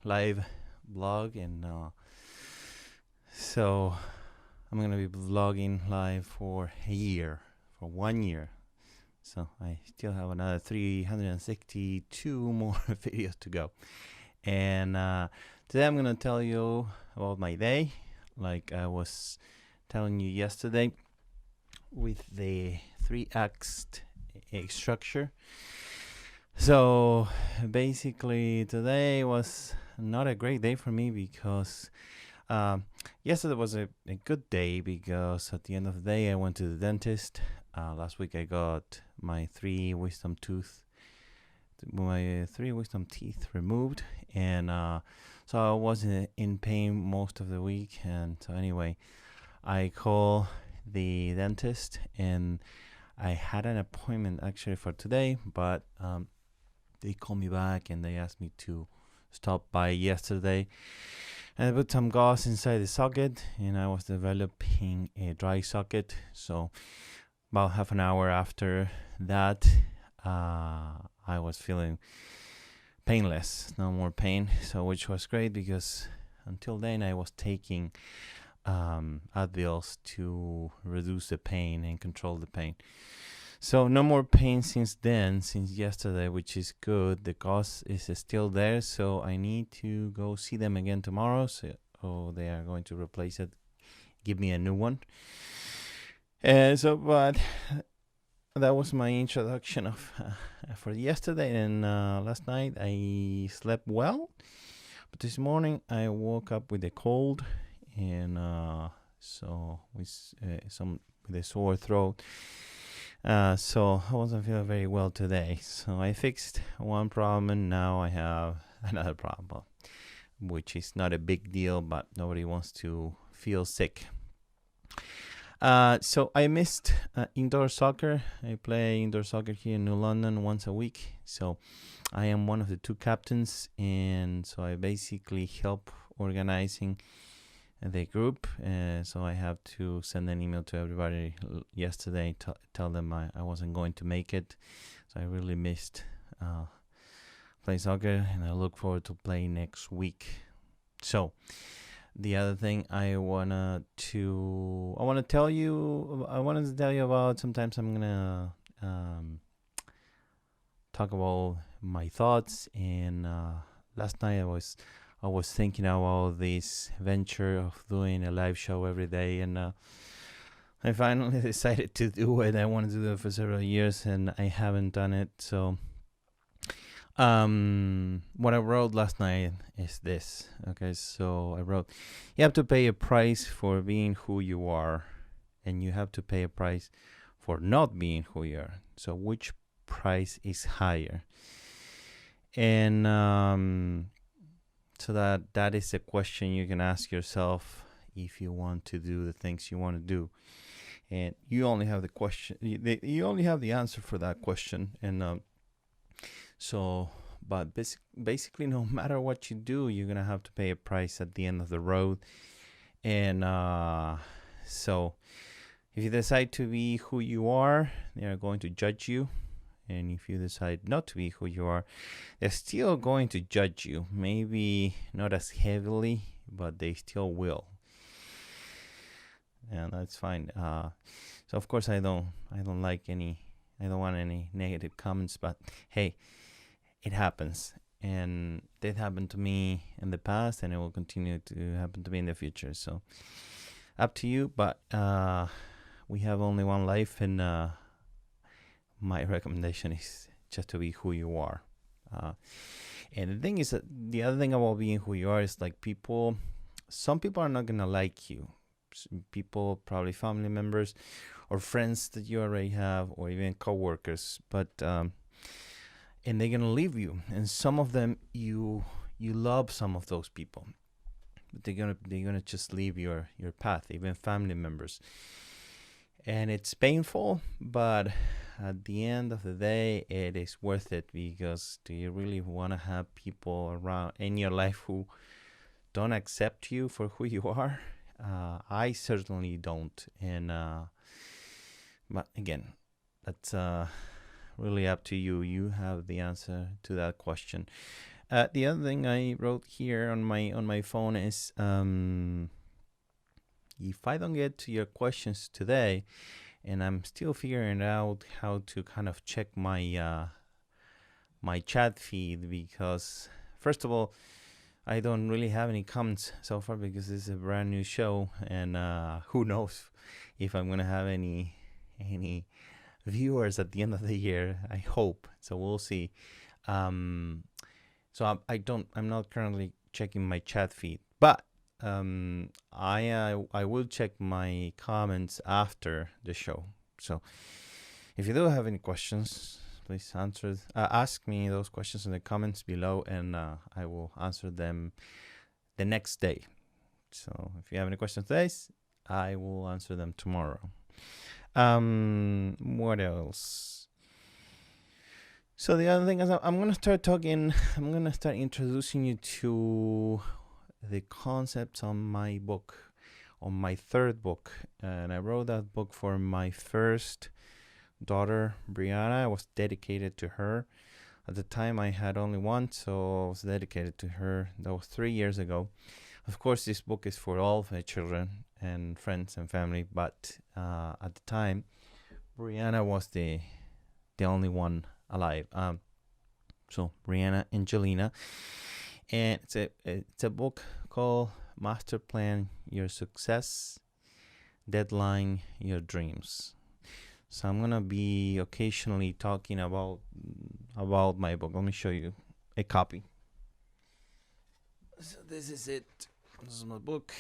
live vlog, and so I'm gonna be vlogging live for a year, for 1 year. So I still have another 362 more videos to go. And today I'm gonna tell you about my day, like I was telling you yesterday, with the 3-axed structure. So basically today was not a great day for me because yesterday was a good day because at the end of the day I went to the dentist. Last week I got my three wisdom teeth removed, and so I was in pain most of the week. And so anyway, I called the dentist and I had an appointment actually for today, but they called me back and they asked me to stop by yesterday and I put some gauze inside the socket, and I was developing a dry socket. So about half an hour after that, I was feeling painless, no more pain. So which was great because until then I was taking Advils to reduce the pain and control the pain. So no more pain since then, since yesterday, which is good. The gauze is still there, so I need to go see them again tomorrow. So they are going to replace it, give me a new one. But that was my introduction of for yesterday. And last night I slept well, but this morning I woke up with a cold, and so with a sore throat. So I wasn't feeling very well today. So I fixed one problem and now I have another problem, which is not a big deal, but nobody wants to feel sick. So I missed indoor soccer. I play indoor soccer here in New London once a week. So I am one of the two captains, and so I basically help organizing the group. So I have to send an email to everybody yesterday to tell them I wasn't going to make it. So I really missed playing soccer, and I look forward to playing next week. So the other thing I wanted to tell you about, sometimes I'm gonna talk about my thoughts. And last night I was thinking about this venture of doing a live show every day, and I finally decided to do it. I wanted to do it for several years, and I haven't done it. So what I wrote last night is this. Okay, so I wrote, you have to pay a price for being who you are, and you have to pay a price for not being who you are. So which price is higher? And so that is a question you can ask yourself if you want to do the things you want to do. And you only have the question. You only have the answer for that question. And but basically, no matter what you do, you're gonna have to pay a price at the end of the road. And so if you decide to be who you are, they are going to judge you. And if you decide not to be who you are, they're still going to judge you. Maybe not as heavily, but they still will. And that's fine. So of course I don't want any negative comments, but hey, it happens. And that happened to me in the past, and it will continue to happen to me in the future. So up to you, but we have only one life, and my recommendation is just to be who you are. And the thing is that the other thing about being who you are is like some people are not going to like you. People, probably family members or friends that you already have, or even coworkers, but and they're going to leave you. And some of them, you love some of those people, but they're going to just leave your path, even family members. And it's painful, but at the end of the day, it is worth it, because do you really want to have people around in your life who don't accept you for who you are? I certainly don't. And but again, that's really up to you. You have the answer to that question. The other thing I wrote here on my phone is if I don't get to your questions today, and I'm still figuring out how to kind of check my my chat feed, because first of all, I don't really have any comments so far because this is a brand new show, and who knows if I'm gonna have any viewers at the end of the year. I hope so. We'll see. So I'm not currently checking my chat feed, but I will check my comments after the show. So if you do have any questions, please ask me those questions in the comments below, and I will answer them the next day. So if you have any questions today, I will answer them tomorrow. What else? So the other thing is I'm gonna start introducing you to the concepts on my book, on my third book. And I wrote that book for my first daughter, Brianna. I was dedicated to her. At the time I had only one, so I was dedicated to her. That was 3 years ago. Of course, this book is for all of my children and friends and family, but at the time, Brianna was the only one alive. So Brianna Angelina, and it's a book called Masterplan Your Success, Deadline Your Dreams. So I'm gonna be occasionally talking about my book. Let me show you a copy. So this is it. This is my book.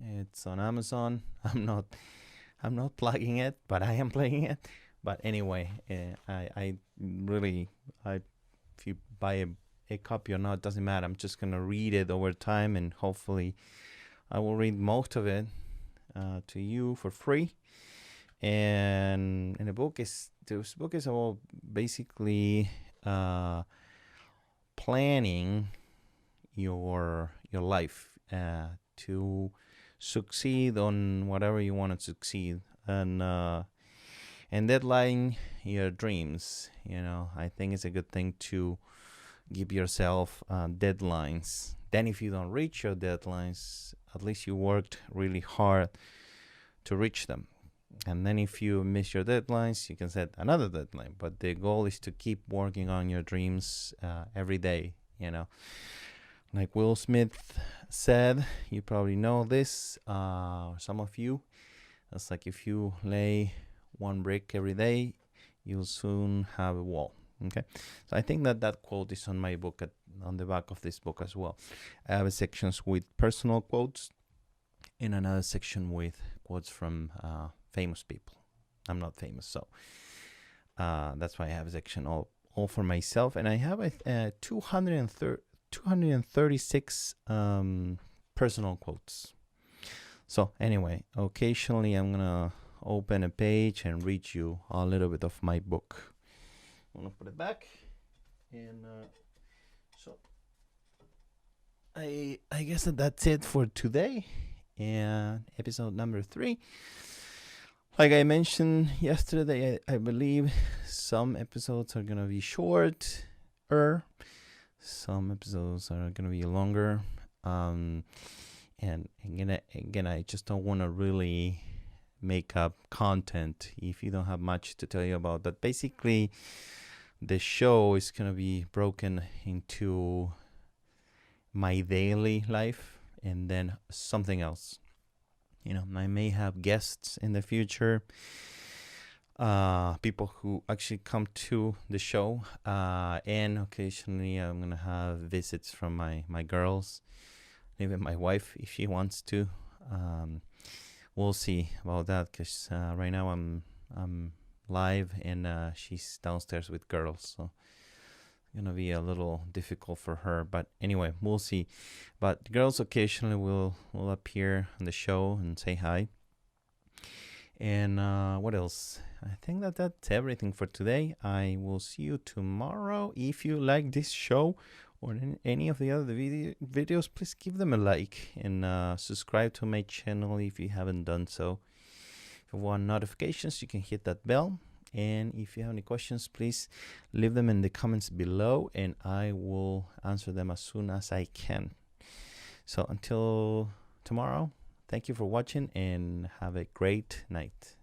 It's on Amazon. I'm not plugging it, but I am playing it. But anyway, I really, if you buy a copy or not, doesn't matter. I'm just gonna read it over time, and hopefully, I will read most of it to you for free. And this book is about basically planning your life to succeed on whatever you want to succeed, and deadline your dreams. I think it's a good thing to give yourself deadlines. Then if you don't reach your deadlines, at least you worked really hard to reach them. And then if you miss your deadlines, you can set another deadline. But the goal is to keep working on your dreams every day. Like Will Smith said, you probably know this, some of you. It's like if you lay one brick every day, you'll soon have a wall. Okay, so I think that quote is on my book, on the back of this book as well. I have sections with personal quotes and another section with quotes from famous people. I'm not famous, so that's why I have a section all for myself. And I have 236 personal quotes. So anyway, occasionally I'm gonna open a page and read you a little bit of my book. I'm gonna put it back, and so I guess that's it for today, and episode number 3. Like I mentioned yesterday, I believe some episodes are gonna be shorter, some episodes are gonna be longer, and again, I just don't want to really make up content if you don't have much to tell you about that. Basically, the show is gonna be broken into my daily life and then something else. I may have guests in the future, people who actually come to the show, and occasionally I'm gonna have visits from my girls, even my wife if she wants to. We'll see about that, because right now I'm live and she's downstairs with girls, so it's gonna be a little difficult for her. But anyway, we'll see. But girls occasionally will appear on the show and say hi. And what else? I think that's everything for today. I will see you tomorrow. If you like this show or any of the other videos, please give them a like and subscribe to my channel if you haven't done so. If you want notifications, you can hit that bell. And if you have any questions, please leave them in the comments below, and I will answer them as soon as I can. So until tomorrow, thank you for watching and have a great night.